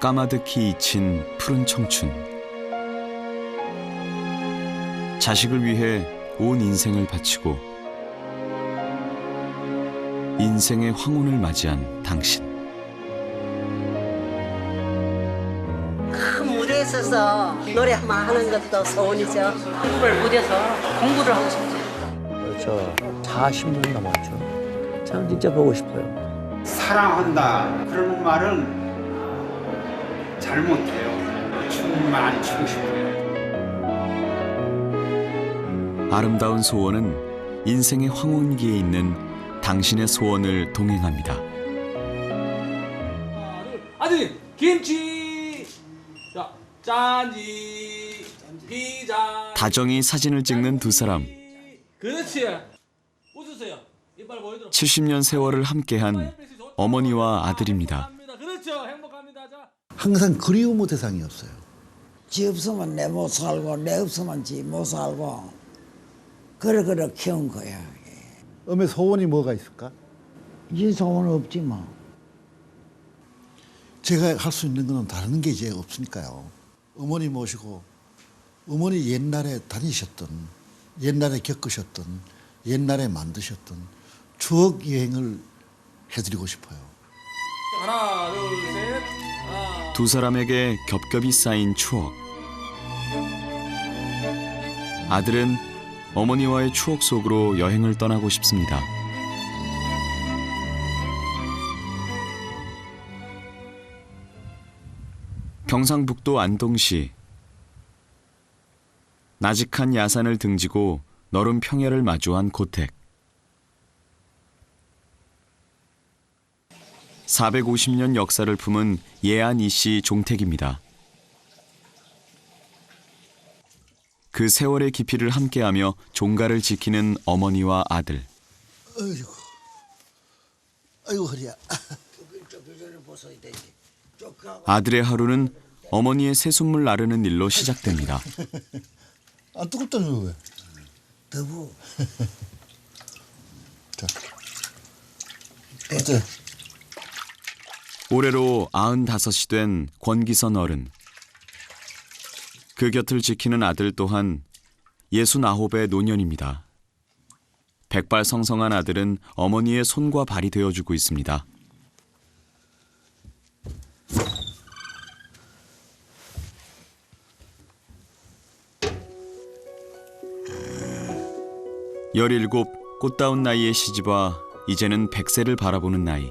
까마득히 잊힌 푸른 청춘. 자식을 위해 온 인생을 바치고 인생의 황혼을 맞이한 당신. 큰 무대에 서서 노래 한번 하는 것도 소원이죠. 공부를 못해서 공부를 하고 싶죠. 그렇죠. 40년 넘었죠. 참 진짜 보고 싶어요. 사랑한다 그러는 말은 잘못해요. 춤만 추고 싶어요. 아름다운 소원은 인생의 황혼기에 있는 당신의 소원을 동행합니다. 아들 김치. 자 짠지 피자. 다정히 사진을 찍는 두 사람. 그렇지. 웃으세요. 이빨 보여줘. 70년 세월을 함께한 어머니와 아들입니다. 그렇죠. 행복합니다. 자. 항상 그리움의 대상이었어요. 지 없으면 내 못 살고 내 없으면 지 못 살고 그래 키운 거야. 엄의 소원이 뭐가 있을까? 이 소원은 없지 뭐. 제가 할 수 있는 거는 다른 게 이제 없으니까요. 어머니 모시고 어머니 옛날에 다니셨던, 옛날에 겪으셨던, 옛날에 만드셨던 추억 여행을 해드리고 싶어요. 하나 둘 셋. 하나. 두 사람에게 겹겹이 쌓인 추억. 아들은 어머니와의 추억 속으로 여행을 떠나고 싶습니다. 경상북도 안동시. 나직한 야산을 등지고 너른 평야를 마주한 고택. 450년 역사를 품은 예안 이씨 종택입니다. 그 세월의 깊이를 함께하며 종가를 지키는 어머니와 아들. 아이고 허리야. 아들의 하루는 어머니의 새순물 나르는 일로 시작됩니다. 안 뜨겁다며 왜? 더부. 자, 어때? 올해로 95이 된 권기선 어른. 그 곁을 지키는 아들 또한 69의 노년입니다. 백발성성한 아들은 어머니의 손과 발이 되어주고 있습니다. 열일곱 꽃다운 나이에 시집와 이제는 100세를 바라보는 나이.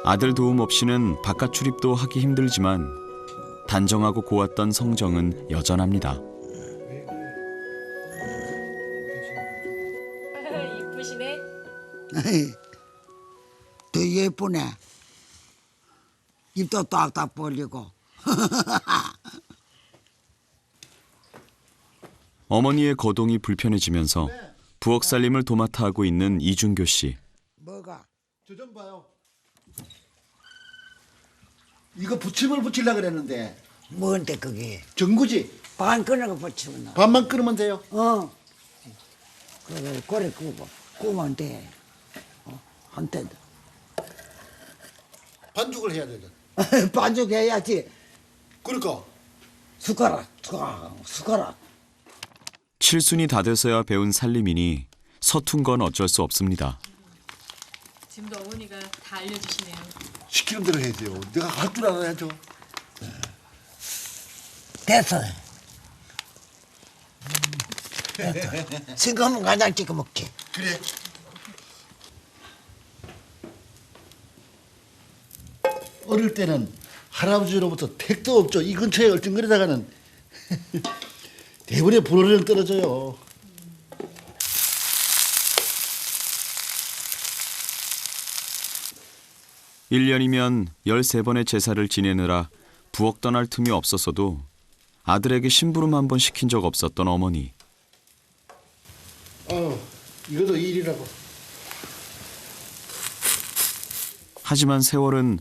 아들 도움 없이는 바깥 출입도 하기 힘들지만 단정하고 고왔던 성정은 여전합니다. 이쁘시네. 더 예쁘네. 입도 딱딱 벌리고. 어머니의 거동이 불편해지면서 부엌 살림을 도맡아 하고 있는 이준교 씨. 뭐가? 저 좀 봐요. 이거 부침을 붙이려고 그랬는데 뭔데 그게? 전구지? 반 끊어가 붙이면 나. 반만 끊으면 돼요. 그래 고래 구우면 돼. 한때 반죽을 해야 되잖아. 반죽 해야지. 그러니까 숟가락. 칠순이 다 돼서야 배운 살림이니 서툰 건 어쩔 수 없습니다. 지금도 어머니가 다 알려주시네요. 시키는 대로 해야 돼요. 내가 할 줄 알아야죠. 됐어. 됐어. 싱거우면 간장 찍어 먹지. 그래. 어릴 때는 할아버지로부터 택도 없죠. 이 근처에 얼쩡거리다가는 대본에 불어령 떨어져요. 일 년이면 13번의 제사를 지내느라 부엌 떠날 틈이 없었어도 아들에게 심부름 한 번 시킨 적 없었던 어머니. 이것도 일이라고. 하지만 세월은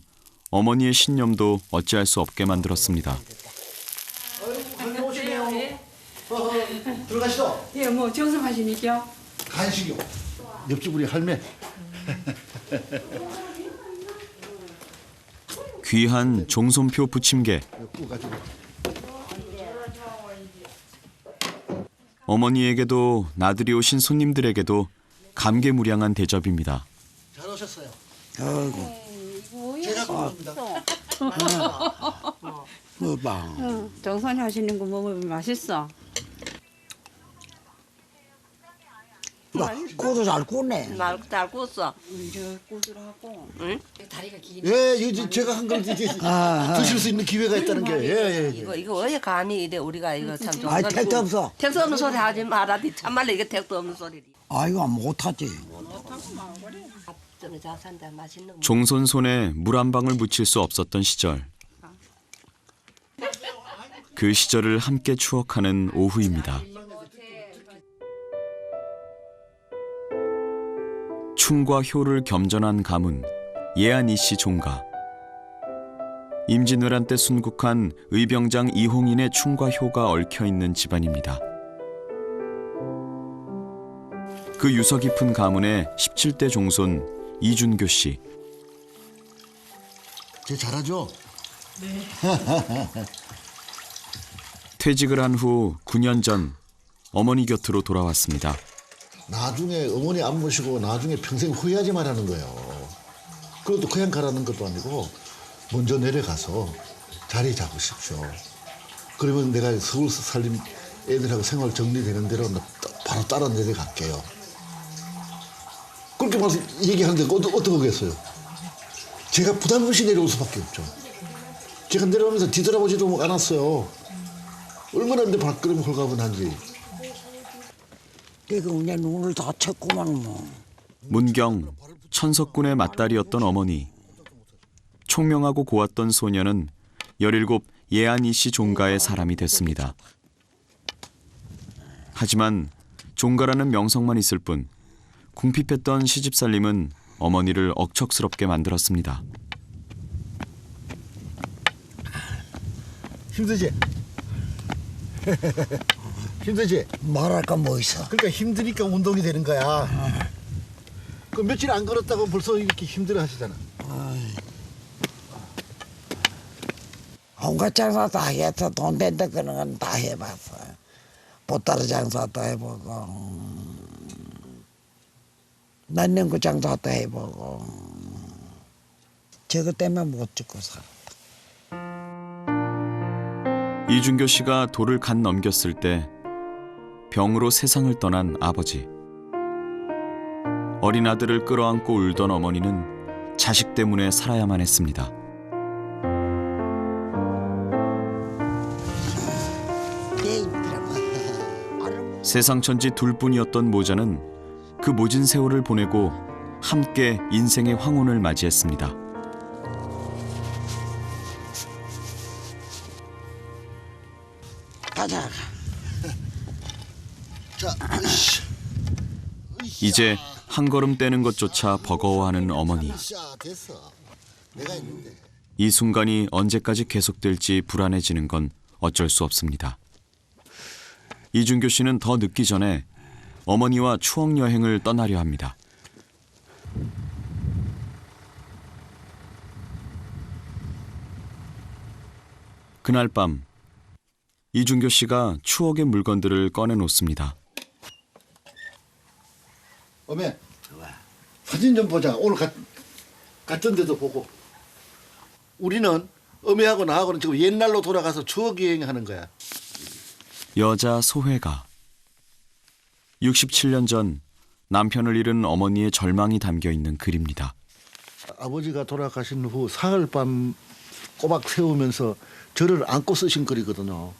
어머니의 신념도 어찌할 수 없게 만들었습니다. 들어가시죠. 예, 뭐 정성하시니까. 간식이요. 옆집 우리 할매. 귀한 종손표 부침개. 어머니에게도 나들이 오신 손님들에게도 감개무량한 대접입니다. 잘 오셨어요. 아이고, 제가 고맙습니다. 뭐봐. 정선이 하시는 거 먹으면 맛있어. 꼬도 잘 꾸네. 잘 구웠어. 예, 이거 제가 한 걸 드실 수 있는 기회가 있다는 게. 예. 이거 왜 감히 이래 우리가 이거 참 좀. 아이, 택도 없어. 택도 없는 소리 하지 마라디. 참말로 이게 택도 없는 소리리. 아이고, 못하지. 저는 잘 산다 맛있는 거. 종손 손에 물 한 방울 묻힐 수 없었던 시절. 그 시절을 함께 추억하는 오후입니다. 충과 효를 겸전한 가문 예안 이씨 종가. 임진왜란 때 순국한 의병장 이홍인의 충과 효가 얽혀 있는 집안입니다. 그 유서 깊은 가문의 17대 종손 이준교 씨. 제 잘하죠? 퇴직을 한 후 9년 전 어머니 곁으로 돌아왔습니다. 나중에 어머니 안 모시고 나중에 평생 후회하지 말라는 거예요. 그것도 그냥 가라는 것도 아니고 먼저 내려가서 자리 잡으십시오. 그러면 내가 서울 살림 애들하고 생활 정리되는 대로 바로 따라 내려갈게요. 그렇게 말씀 얘기하는데 어떻게 하겠어요? 제가 부담 없이 내려올 수밖에 없죠. 제가 내려오면서 뒤돌아보지도 않았어요. 얼마나 내 발걸음이 홀가분한지. 내가 그냥 눈을 다 쳤구만 뭐. 문경 천석군의 맏딸이었던 어머니. 총명하고 고왔던 소녀는 17 예안 이씨 종가의 사람이 됐습니다. 하지만 종가라는 명성만 있을 뿐 궁핍했던 시집살림은 어머니를 억척스럽게 만들었습니다. 힘들지? 힘들지? 말할까 뭐 있어. 그러니까 힘드니까 운동이 되는 거야. 그 며칠 안 걸었다고 벌써 이렇게 힘들어 하시잖아. 온갖 장사 다 해서 돈 된다 그런 건 다 해봤어. 보따리 장사도 해보고 난냉구 장사도 해보고 저것 때문에 못 죽고 살아. 이준교 씨가 돌을 갓 넘겼을 때 병으로 세상을 떠난 아버지. 어린 아들을 끌어안고 울던 어머니는 자식 때문에 살아야만 했습니다. 세상 천지 둘뿐이었던 모자는 그 모진 세월을 보내고 함께 인생의 황혼을 맞이했습니다. 가자. 자, 이제 한 걸음 떼는 것조차 버거워하는 어머니. 됐어. 내가 있는데. 이 순간이 언제까지 계속될지 불안해지는 건 어쩔 수 없습니다. 이준교 씨는 더 늦기 전에 어머니와 추억 여행을 떠나려 합니다. 그날 밤 이준교 씨가 추억의 물건들을 꺼내 놓습니다. 어메, 사진 좀 보자. 오늘 갔던 데도 보고. 우리는 어메하고 나하고는 지금 옛날로 돌아가서 추억 여행하는 거야. 여자 소회가 67년 전 남편을 잃은 어머니의 절망이 담겨 있는 글입니다. 아버지가 돌아가신 후 사흘 밤 꼬박 세우면서 저를 안고 쓰신 글이거든요.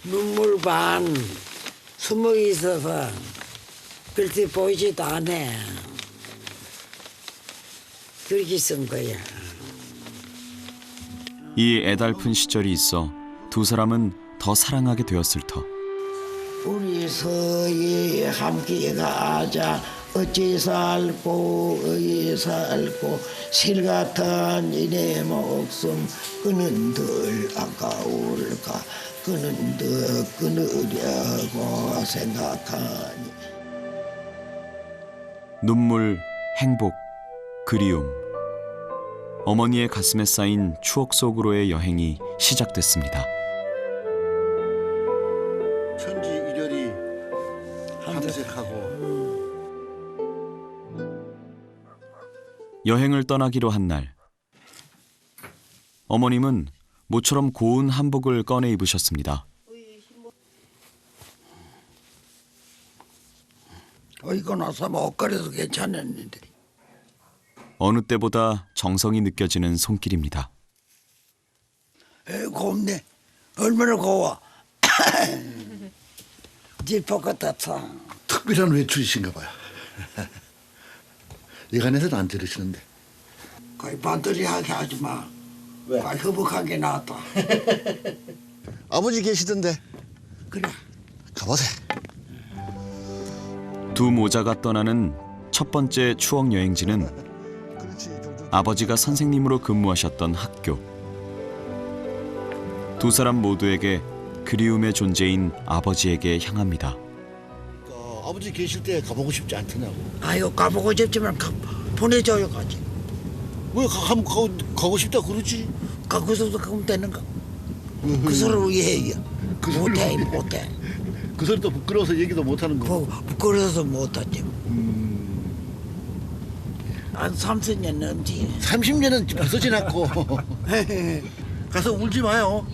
눈물 반 숨어 있어서 글씨 보이지도 않아. 그렇게 쓴 거야. 이 애달픈 시절이 있어 두 사람은 더 사랑하게 되었을 터. 우리 서예 함께 가자. 어찌 살고 어찌 살고 실 같은 이내 목숨 그는 덜 아까울까 그는 더 끊으려고 생각하니. 눈물, 행복, 그리움. 어머니의 가슴에 쌓인 추억 속으로의 여행이 시작됐습니다. 천지 일혈이 함색하고 여행을 떠나기로 한 날, 어머님은 모처럼 고운 한복을 꺼내 입으셨습니다. 이거 나서 먹거리도 괜찮았는데. 어느 때보다 정성이 느껴지는 손길입니다. 곱네. 얼마나 고워. 질퍽 같았어. 특별한 외출이신가 봐요. 여간에서는 안 들으시는데. 거의 반들이하게 하지 마. 왜? 거의 허벅하게 나왔다. 아버지 계시던데 그래. 가보세요. 두 모자가 떠나는 첫 번째 추억 여행지는 그렇지. 아버지가 선생님으로 근무하셨던 학교. 두 사람 모두에게 그리움의 존재인 아버지에게 향합니다. 아버지 계실 때 가보고 싶지 않더냐고. 아유 가보고 싶지만 보내줘요 가지. 왜 가고 싶다 그러지? 가고서도 가면 되는가? 그 소리를 왜 해요? 못해. 그 소리도 부끄러워서 얘기도 못하는 거. 부끄러워서 못하지. 한 30년 넘지. 30년은 벌써 지났고. 가서 울지 마요.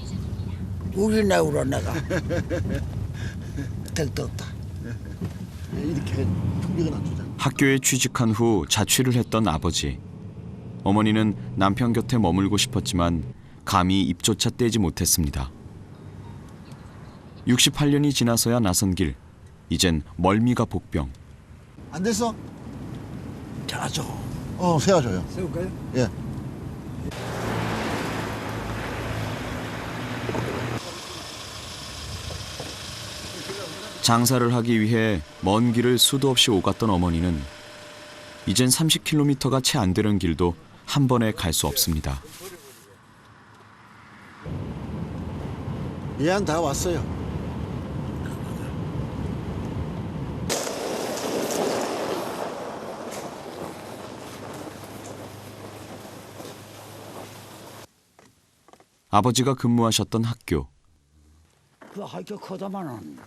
울리나 울어 내가. 덕도 없다. 이렇게 풍경은 안 주잖아. 학교에 취직한 후 자취를 했던 아버지. 어머니는 남편 곁에 머물고 싶었지만 감히 입조차 떼지 못했습니다. 68년이 지나서야 나선 길. 이젠 멀미가 복병. 안 됐어? 자죠. 세워줘요. 세울까요? 예. 장사를 하기 위해 먼 길을 수도 없이 오갔던 어머니는 이젠 30km가 채 안 되는 길도 한 번에 갈 수 없습니다. 예안 다 왔어요. 아버지가 근무하셨던 학교. 그 학교 커다만은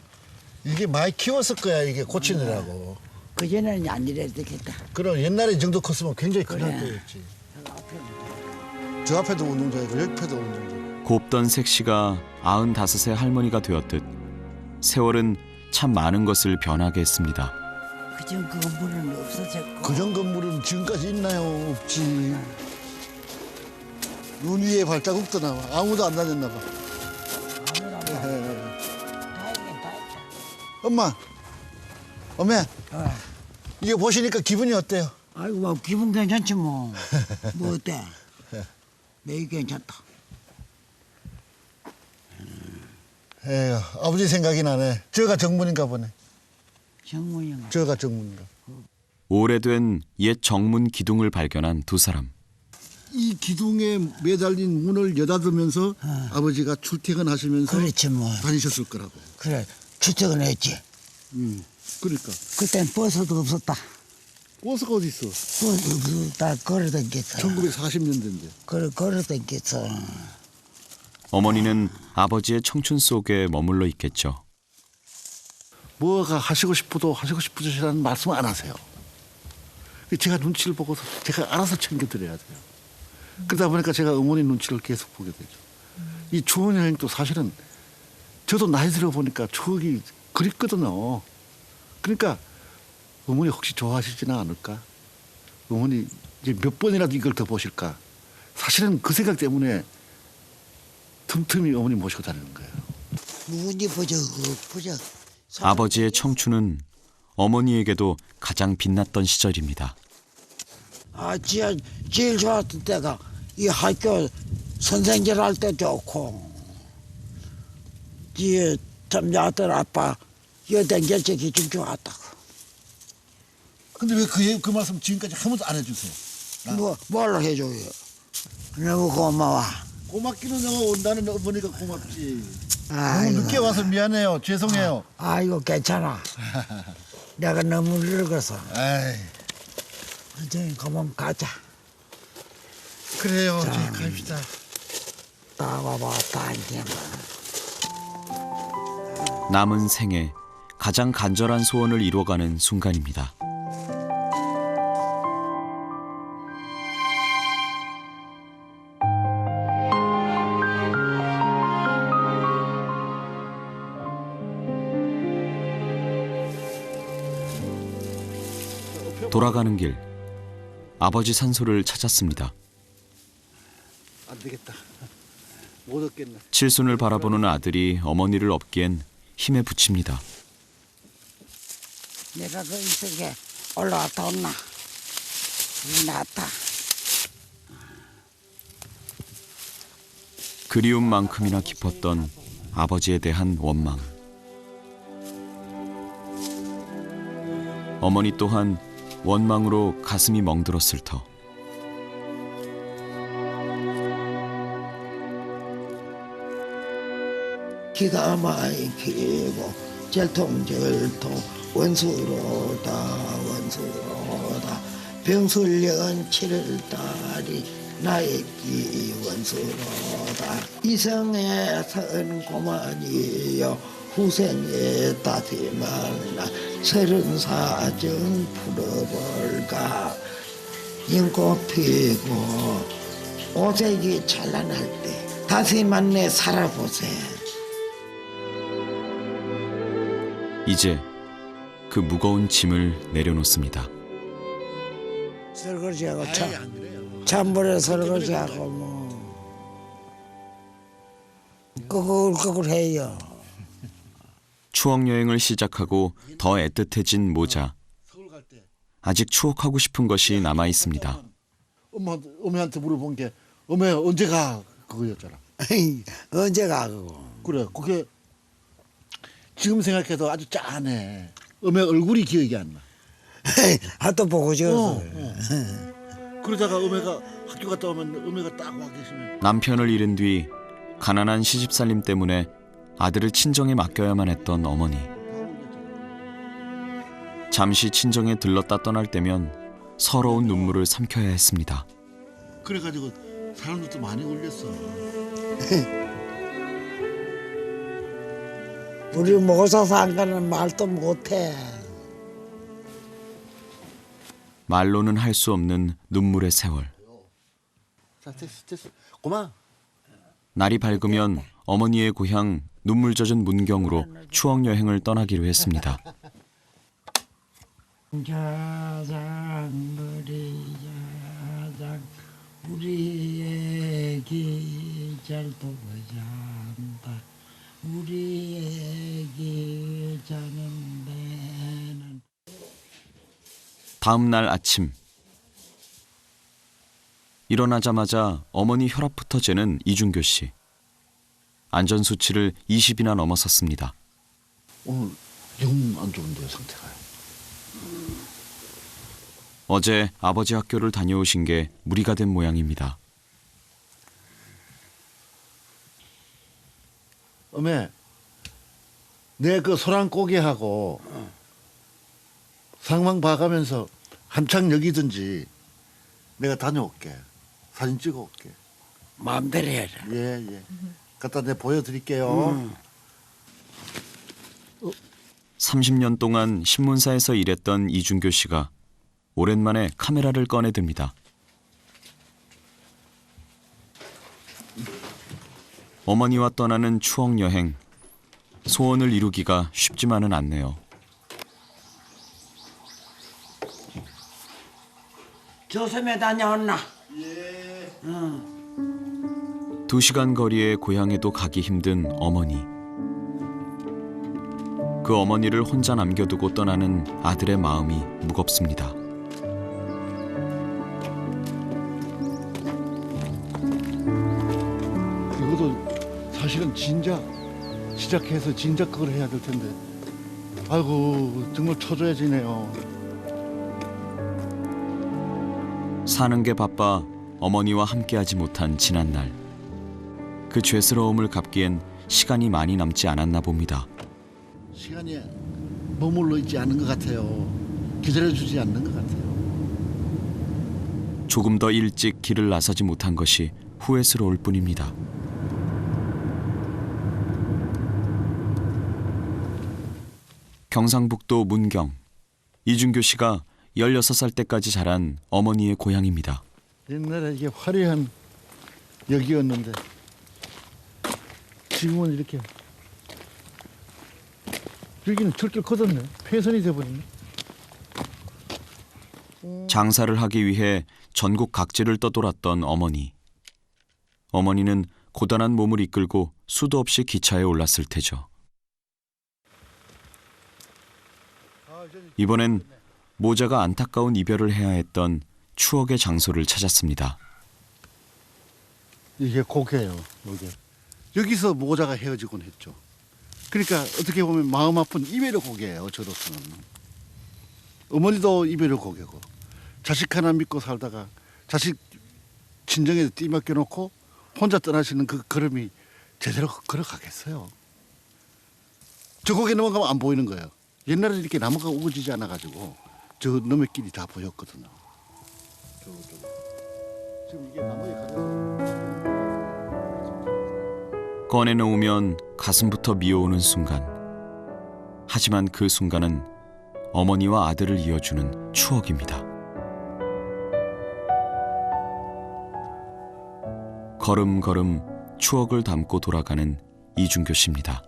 이게 많이 키웠을 거야 이게 고치느라고. 그전에는 안 이래도 되겠다. 그럼 옛날에 이 정도 컸으면 굉장히 큰 그래. 학교였지. 저 앞에도 운동장이고 여기 앞에도 운동장. 곱던 색시가 95세 할머니가 되었듯 세월은 참 많은 것을 변하게 했습니다. 그전 그 건물은 없어졌고. 그전 건물은 지금까지 있나요? 없지. 눈 위에 발자국도 나와. 아무도 안 다녔나 봐. 다행이다. 엄마, 이게 보시니까 기분이 어때요? 아이고 뭐 기분 괜찮지 뭐. 뭐 어때? 매일 괜찮다. 에휴, 아버지 생각이 나네. 저가 정문인가 보네. 정문이가. 저가 정문인가. 오래된 옛 정문 기둥을 발견한 두 사람. 이 기둥에 매달린 문을 여닫으면서 아버지가 출퇴근하시면서 그렇지 뭐. 다니셨을 거라고. 그래 출퇴근했지. 그러니까. 그땐 버스도 없었다. 버스가 어디 있어? 버스 없었다. 걸어다녔어. 1940년대인데. 걸어다녔어. 어머니는 아버지의 청춘 속에 머물러 있겠죠. 뭐가 하시고 싶어도 하시고 싶으시라는 말씀 안 하세요. 제가 눈치를 보고서 제가 알아서 챙겨드려야 돼요. 그러다 보니까 제가 어머니 눈치를 계속 보게 되죠. 이 추억 여행도 사실은 저도 나이 들어 보니까 추억이 그립거든요. 그러니까 어머니 혹시 좋아하시지는 않을까? 어머니 이제 몇 번이라도 이걸 더 보실까? 사실은 그 생각 때문에 틈틈이 어머니 모시고 다니는 거예요. 문이 보자. 아버지의 청춘은 어머니에게도 가장 빛났던 시절입니다. 제일 좋았던 때가 이 학교 선생질 할 때 좋고, 참 아들 아빠 여댕겨지 기준 좋았다고. 근데 왜 그 말씀 지금까지 한 번도 안 해주세요? 뭘로 해줘요? 너무 고마워. 고맙기는 온다는 어머니가 고맙지. 너무 아이고. 늦게 와서 미안해요. 죄송해요. 아이고 괜찮아. 내가 너무 늙어서. 아이, 저기 가면 가자. 그래요. 저희 갑시다. 나와봤다 이제. 남은 생에 가장 간절한 소원을 이뤄가는 순간입니다. 돌아가는 길, 아버지 산소를 찾았습니다. 안 되겠다. 못 얻겠네. 칠순을 바라보는 아들이 어머니를 업기엔 힘에 부칩니다. 내가 그 이쪽에 올라왔다 온나. 나왔다. 그리움만큼이나 깊었던 아버지에 대한 원망. 어머니 또한 원망으로 가슴이 멍들었을 터. 기가 막히고 절통절통 원수로다 원수로다 병술년 7월달이 나의 기 원수로다 이성의 선 고만이여 후생에 따지마나 34정 풀어볼까 연꽃 피고 오색이 찬란할 때 다시 만내 살아보세. 이제 그 무거운 짐을 내려놓습니다. 설거지하고 찬물에 설거지하고 뭐 끄글끄글 해요. 추억 여행을 시작하고 더 애틋해진 모자. 아직 추억하고 싶은 것이 남아 있습니다. 어머니한테 물어본 게 어머 언제 가 그거였잖아. 언제 가고? 그래 그게 지금 생각해도 아주 짠해. 어머 얼굴이 기억이 안 나. 하도 보고 싶어서. 그러다가 어머가 학교 갔다 오면 어머가 딱 와 계시면 남편을 잃은 뒤 가난한 시집살림 때문에 아들을 친정에 맡겨야만 했던 어머니. 잠시 친정에 들렀다 떠날 때면 서러운 눈물을 삼켜야 했습니다. 그래가지고 사람들도 많이 울렸어. 우리 모사 상가는 말도 못해. 말로는 할 수 없는 눈물의 세월. 자 됐어. 고마. 날이 밝으면 어머니의 고향 눈물 젖은 문경으로 추억 여행을 떠나기로 했습니다. 자장거리 자장 우리 애기 잘 두고 잔다. 우리 애기 자는 데는 다음 날 아침. 일어나자마자 어머니 혈압부터 재는 이준교 씨. 안전수치를 20이나 넘어섰습니다. 오늘 영 안 좋은데요 상태가요. 어제 아버지 학교를 다녀오신 게 무리가 된 모양입니다. 어메 내 그 소란고기하고 상황 봐가면서 한창 여기든지 내가 다녀올게. 사진 찍어올게. 마음대로 해라. 예. 갖다 내 보여드릴게요. 30년 동안 신문사에서 일했던 이준교 씨가 오랜만에 카메라를 꺼내듭니다. 어머니와 떠나는 추억 여행. 소원을 이루기가 쉽지만은 않네요. 조선에 다녀왔나? 2시간 거리의 고향에도 가기 힘든 어머니. 그 어머니를 혼자 남겨두고 떠나는 아들의 마음이 무겁습니다. 이것도 사실은 진작 시작해서 진작 그걸 해야 될 텐데. 아이고 정말 초조해지네요. 사는 게 바빠 어머니와 함께하지 못한 지난날. 그 죄스러움을 갚기엔 시간이 많이 남지 않았나 봅니다. 시간이 머물러 있지 않은 것 같아요. 기다려주지 않는 것 같아요. 조금 더 일찍 길을 나서지 못한 것이 후회스러울 뿐입니다. 경상북도 문경. 이준교 씨가 16살 때까지 자란 어머니의 고향입니다. 옛날에 이게 화려한 역이었는데 지금은 이렇게 여기는 철길 커졌네. 폐선이 돼버리네. 장사를 하기 위해 전국 각지를 떠돌았던 어머니. 어머니는 고단한 몸을 이끌고 수도 없이 기차에 올랐을 테죠. 이번엔 모자가 안타까운 이별을 해야 했던 추억의 장소를 찾았습니다. 이게 고개예요. 여기서 모자가 헤어지곤 했죠. 그러니까 어떻게 보면 마음 아픈 이별의 고개예요. 저로서는. 어머니도 이별의 고개고 자식 하나 믿고 살다가 자식 친정에 띠맡겨 놓고 혼자 떠나시는 그 걸음이 제대로 걸어가겠어요. 저 고개 넘어가면 안 보이는 거예요. 옛날에 이렇게 나무가 우거지지 않아가지고 저 너의 길이 다 보였거든요. 지금 이게 나무에 가려서 꺼내놓으면 가슴부터 미어오는 순간. 하지만 그 순간은 어머니와 아들을 이어주는 추억입니다. 걸음걸음 추억을 담고 돌아가는 이준교 씨입니다.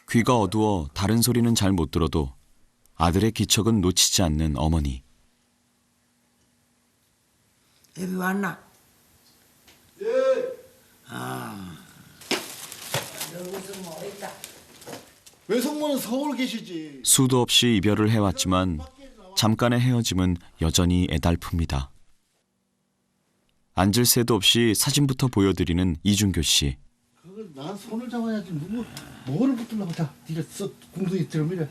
귀가 어두워 다른 소리는 잘 못 들어도 아들의 기척은 놓치지 않는 어머니. 여기 왔나? 예. 여기서 뭐 있다. 외숙모는 서울 계시지. 수도 없이 이별을 해왔지만 잠깐의 헤어짐은 여전히 애달픕니다. 앉을 새도 없이 사진부터 보여드리는 이준교 씨. 그걸 나 손을 잡아야지. 누구 뭐를 붙들라고. 자, 네가 써 궁둥이 들어밀어.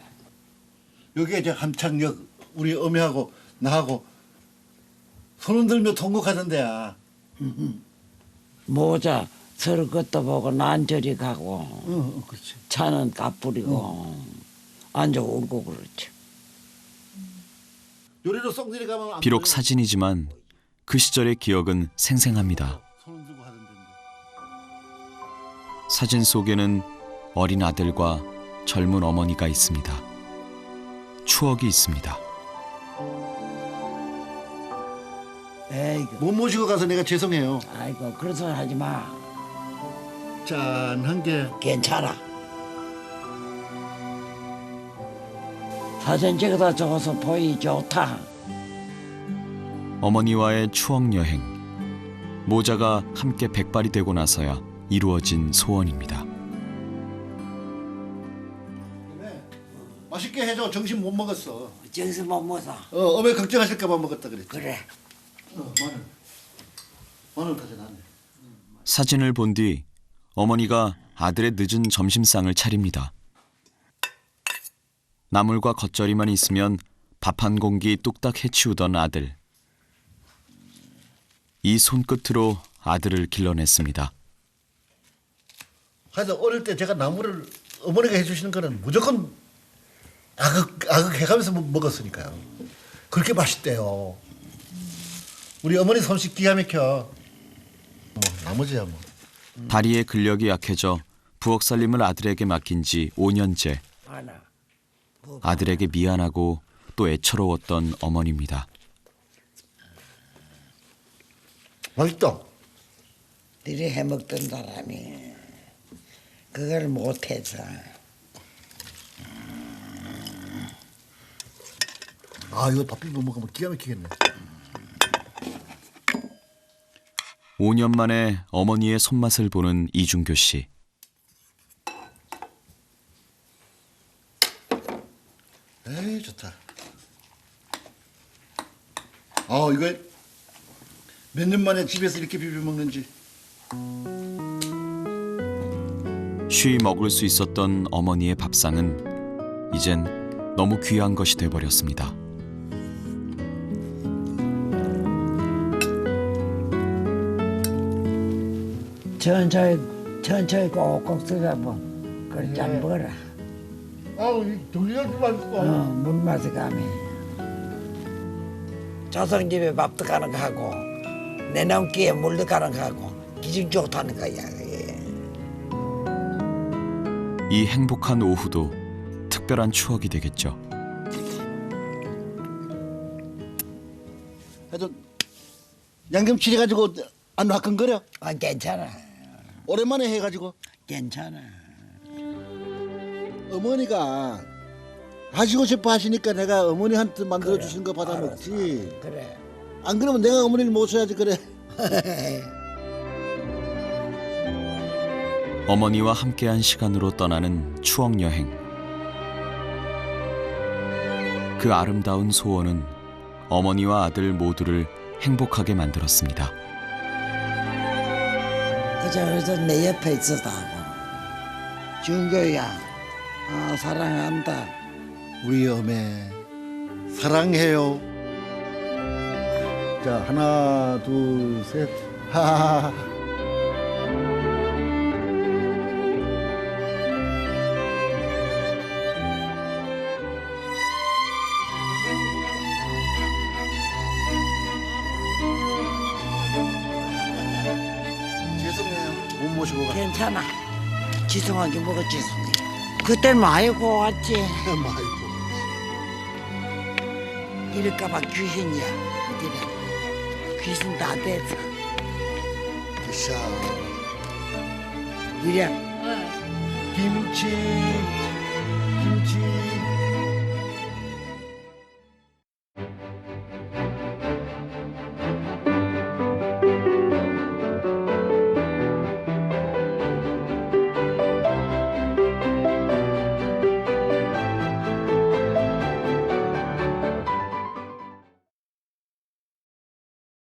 여기가 이제 함창역 우리 어미하고 나하고 손을 들며 통곡하던 데야. 모자 서로 것도 보고 난 저리 가고 그렇지. 차는 까뿌리고 앉아 울고 그렇지. 요리로 쏙 내려가면 안 비록 보여. 사진이지만 그 시절의 기억은 생생합니다. 손을 들고 하던 데인데. 사진 속에는 어린 아들과 젊은 어머니가 있습니다. 추억이 있습니다. 에이구, 못 모시고 가서 내가 죄송해요. 아이고 그런 소리 하지 마. 짠 한 개. 괜찮아. 사진 찍어다 줘서 보이 좋다. 어머니와의 추억 여행. 모자가 함께 백발이 되고 나서야 이루어진 소원입니다. 맛있게 해줘. 정신 못 먹었어. 저기서 못 먹어. 어머니 걱정하실까봐 먹었다 그랬지. 그래. 마늘 가져놨네. 사진을 본 뒤 어머니가 아들의 늦은 점심상을 차립니다. 나물과 겉절이만 있으면 밥 한 공기 뚝딱 해치우던 아들. 이 손끝으로 아들을 길러냈습니다. 하여튼 어릴 때 제가 나물을 어머니가 해주시는 거는 무조건 아극 해가면서 먹었으니까요. 그렇게 맛있대요. 우리 어머니 솜씨 기가 막혀. 나머지야 뭐. 다리의 근력이 약해져 부엌 살림을 아들에게 맡긴 지 5년째. 하나. 아들에게 미안하고 또 애처로웠던 어머니입니다. 맛있다. 너희 해먹던 사람이 그걸 못해서. 아 이거 밥 비벼 먹으면 기가 막히겠네. 5년 만에 어머니의 손맛을 보는 이준교 씨. 에이 좋다. 아 이거 몇 년 만에 집에서 이렇게 비벼 먹는지. 쉬이 먹을 수 있었던 어머니의 밥상은 이젠 너무 귀한 것이 돼버렸습니다. 전차에 천천히 꼭꼭 썰어보. 그렇게 안 먹어라. 아우 돌려지 말고. 물 맛이 감해. 조상집에 밥도 가는 거 하고 내 남기에 물도 가는 거 하고 기준 좋다는 거야. 예. 이 행복한 오후도 특별한 추억이 되겠죠. 하여튼 양념치 해가지고 안 화끈거려? 아 괜찮아. 오랜만에 해가지고 괜찮아. 어머니가 하시고 싶어 하시니까 내가 어머니한테 만들어 주신 거 받아 알았어. 먹지. 그래. 안 그러면 내가 어머니를 모셔야지 그래. 어머니와 함께한 시간으로 떠나는 추억 여행. 그 아름다운 소원은 어머니와 아들 모두를 행복하게 만들었습니다. 그래서 내 옆에 있었다고. 준교야, 아 사랑한다. 우리 어메 사랑해요. 자 하나 둘 셋. 하하하. 죄송해요 못 모시고 가. 괜찮아. 지성하게 뭐가 지성해. 그때는 아이고 왔지. 아이고. 이럴까봐 귀신이야. 이래. 귀신 다 돼서. 으쌰. 이래. 김치